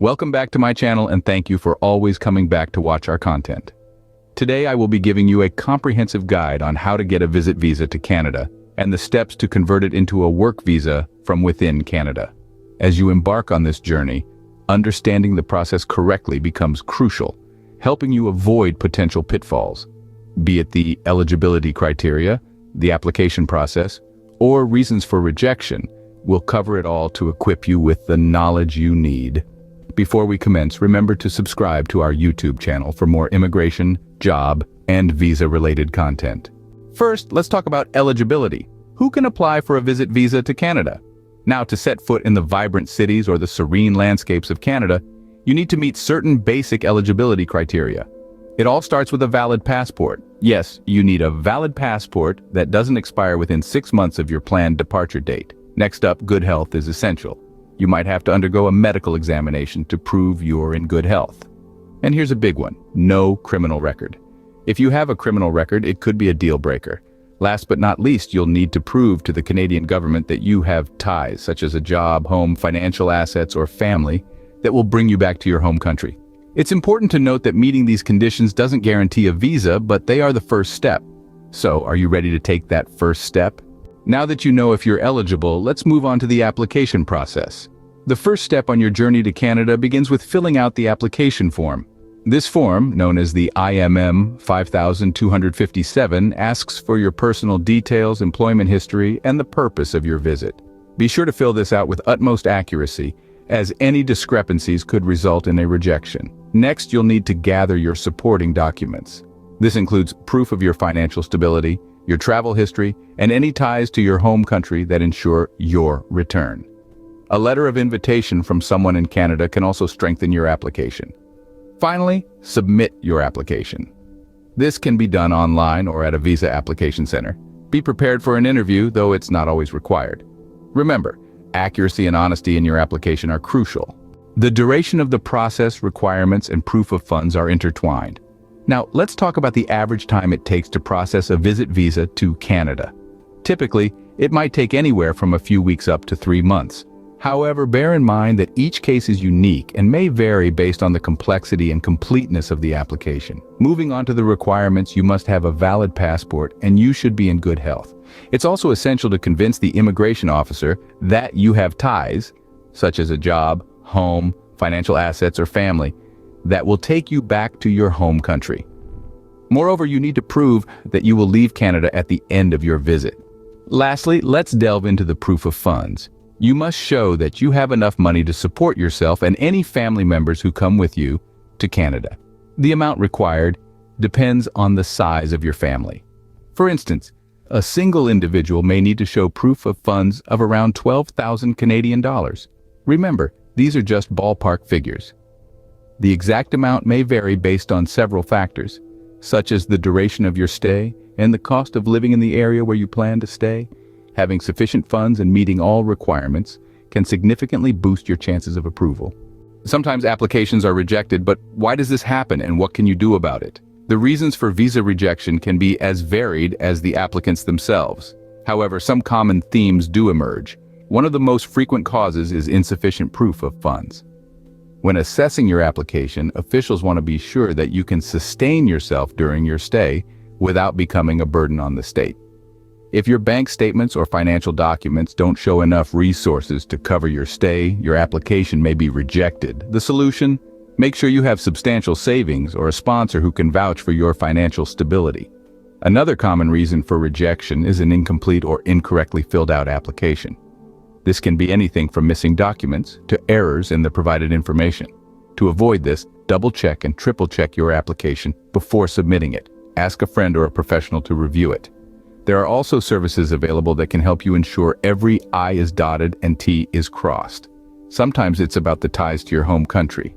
Welcome back to my channel and thank you for always coming back to watch our content. Today I will be giving you a comprehensive guide on how to get a visit visa to Canada and the steps to convert it into a work visa from within Canada. As you embark on this journey, understanding the process correctly becomes crucial, helping you avoid potential pitfalls, be it the eligibility criteria, the application process, or reasons for rejection. We'll cover it all to equip you with the knowledge you need. Before we commence, remember to subscribe to our YouTube channel for more immigration, job, and visa-related content. First, let's talk about eligibility. Who can apply for a visit visa to Canada? Now, to set foot in the vibrant cities or the serene landscapes of Canada, you need to meet certain basic eligibility criteria. It all starts with a valid passport. Yes, you need a valid passport that doesn't expire within 6 months of your planned departure date. Next up, good health is essential. You might have to undergo a medical examination to prove you're in good health. And here's a big one: no criminal record. If you have a criminal record, it could be a deal breaker. Last but not least, you'll need to prove to the Canadian government that you have ties, such as a job, home, financial assets, or family, that will bring you back to your home country. It's important to note that meeting these conditions doesn't guarantee a visa, but they are the first step. So, are you ready to take that first step? Now that you know if you're eligible, let's move on to the application process. The first step on your journey to Canada begins with filling out the application form. This form, known as the IMM 5257, asks for your personal details, employment history, and the purpose of your visit. Be sure to fill this out with utmost accuracy, as any discrepancies could result in a rejection. Next, you'll need to gather your supporting documents. This includes proof of your financial stability, your travel history, and any ties to your home country that ensure your return. A letter of invitation from someone in Canada can also strengthen your application. Finally, submit your application. This can be done online or at a visa application center. Be prepared for an interview, though it's not always required. Remember, accuracy and honesty in your application are crucial. The duration of the process, requirements, and proof of funds are intertwined. Now, let's talk about the average time it takes to process a visit visa to Canada. Typically, it might take anywhere from a few weeks up to 3 months. However, bear in mind that each case is unique and may vary based on the complexity and completeness of the application. Moving on to the requirements, you must have a valid passport and you should be in good health. It's also essential to convince the immigration officer that you have ties, such as a job, home, financial assets, or family, that will take you back to your home country. Moreover, you need to prove that you will leave Canada at the end of your visit. Lastly, let's delve into the proof of funds. You must show that you have enough money to support yourself and any family members who come with you to Canada. The amount required depends on the size of your family. For instance, a single individual may need to show proof of funds of around 12,000 Canadian dollars. Remember, these are just ballpark figures. The exact amount may vary based on several factors, such as the duration of your stay and the cost of living in the area where you plan to stay. Having sufficient funds and meeting all requirements can significantly boost your chances of approval. Sometimes applications are rejected, but why does this happen and what can you do about it? The reasons for visa rejection can be as varied as the applicants themselves. However, some common themes do emerge. One of the most frequent causes is insufficient proof of funds. When assessing your application, officials want to be sure that you can sustain yourself during your stay without becoming a burden on the state. If your bank statements or financial documents don't show enough resources to cover your stay, your application may be rejected. The solution? Make sure you have substantial savings or a sponsor who can vouch for your financial stability. Another common reason for rejection is an incomplete or incorrectly filled out application. This can be anything from missing documents to errors in the provided information. To avoid this, double-check and triple-check your application before submitting it. Ask a friend or a professional to review it. There are also services available that can help you ensure every I is dotted and T is crossed. Sometimes it's about the ties to your home country.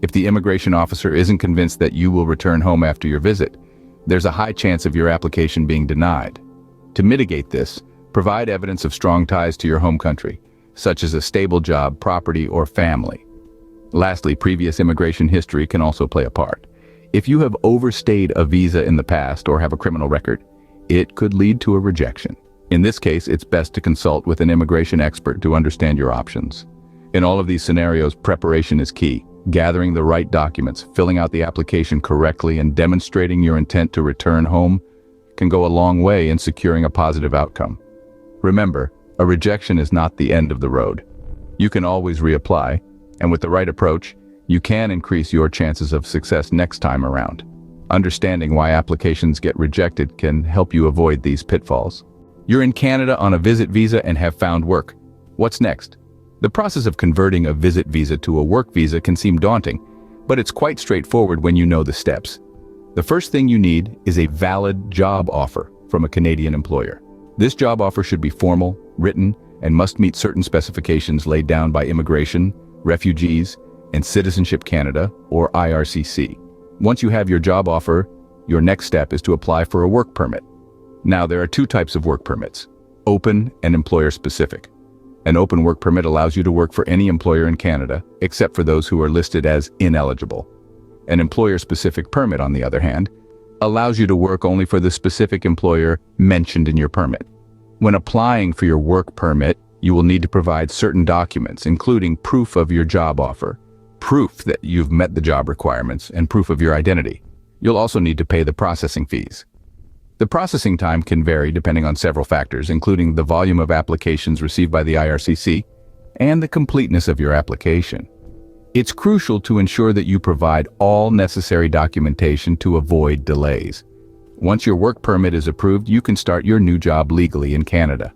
If the immigration officer isn't convinced that you will return home after your visit, there's a high chance of your application being denied. To mitigate this, provide evidence of strong ties to your home country, such as a stable job, property, or family. Lastly, previous immigration history can also play a part. If you have overstayed a visa in the past or have a criminal record, it could lead to a rejection. In this case, it's best to consult with an immigration expert to understand your options. In all of these scenarios, preparation is key. Gathering the right documents, filling out the application correctly, and demonstrating your intent to return home can go a long way in securing a positive outcome. Remember, a rejection is not the end of the road. You can always reapply, and with the right approach, you can increase your chances of success next time around. Understanding why applications get rejected can help you avoid these pitfalls. You're in Canada on a visit visa and have found work. What's next? The process of converting a visit visa to a work visa can seem daunting, but it's quite straightforward when you know the steps. The first thing you need is a valid job offer from a Canadian employer. This job offer should be formal, written, and must meet certain specifications laid down by Immigration, Refugees, and Citizenship Canada, or IRCC. Once you have your job offer, your next step is to apply for a work permit. Now, there are two types of work permits: open and employer-specific. An open work permit allows you to work for any employer in Canada, except for those who are listed as ineligible. An employer-specific permit, on the other hand, allows you to work only for the specific employer mentioned in your permit. When applying for your work permit, you will need to provide certain documents, including proof of your job offer, proof that you've met the job requirements, and proof of your identity. You'll also need to pay the processing fees. The processing time can vary depending on several factors, including the volume of applications received by the IRCC and the completeness of your application. It's crucial to ensure that you provide all necessary documentation to avoid delays. Once your work permit is approved, you can start your new job legally in Canada.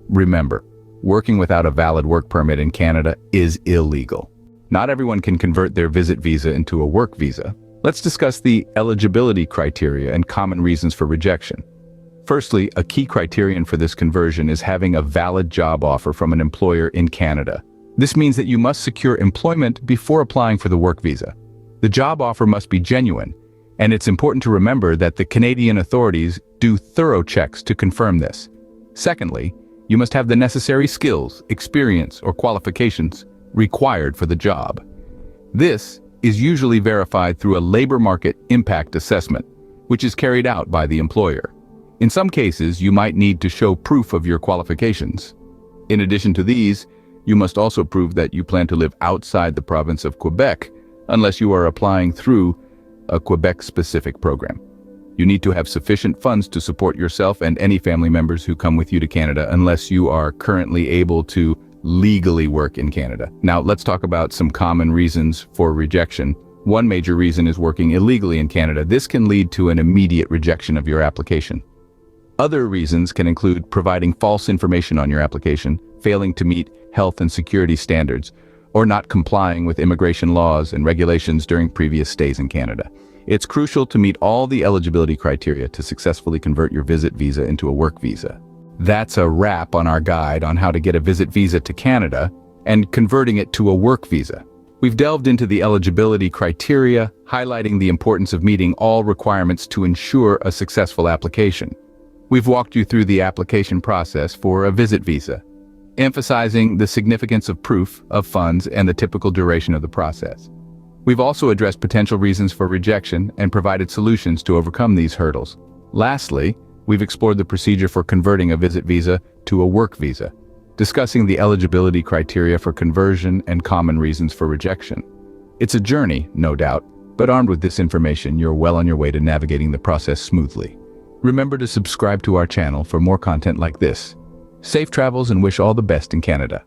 Remember, working without a valid work permit in Canada is illegal. Not everyone can convert their visit visa into a work visa. Let's discuss the eligibility criteria and common reasons for rejection. Firstly, a key criterion for this conversion is having a valid job offer from an employer in Canada. This means that you must secure employment before applying for the work visa. The job offer must be genuine, and it's important to remember that the Canadian authorities do thorough checks to confirm this. Secondly, you must have the necessary skills, experience, or qualifications required for the job. This is usually verified through a labor market impact assessment, which is carried out by the employer. In some cases, you might need to show proof of your qualifications. In addition to these, you must also prove that you plan to live outside the province of Quebec, unless you are applying through a Quebec-specific program. You need to have sufficient funds to support yourself and any family members who come with you to Canada, unless you are currently able to legally work in Canada. Now, let's talk about some common reasons for rejection. One major reason is working illegally in Canada. This can lead to an immediate rejection of your application. Other reasons can include providing false information on your application, failing to meet health and security standards, or not complying with immigration laws and regulations during previous stays in Canada. It's crucial to meet all the eligibility criteria to successfully convert your visit visa into a work visa. That's a wrap on our guide on how to get a visit visa to Canada and converting it to a work visa. We've delved into the eligibility criteria, highlighting the importance of meeting all requirements to ensure a successful application. We've walked you through the application process for a visit visa, emphasizing the significance of proof of funds and the typical duration of the process. We've also addressed potential reasons for rejection and provided solutions to overcome these hurdles. Lastly, we've explored the procedure for converting a visit visa to a work visa, discussing the eligibility criteria for conversion and common reasons for rejection. It's a journey, no doubt, but armed with this information, you're well on your way to navigating the process smoothly. Remember to subscribe to our channel for more content like this. Safe travels and wish all the best in Canada.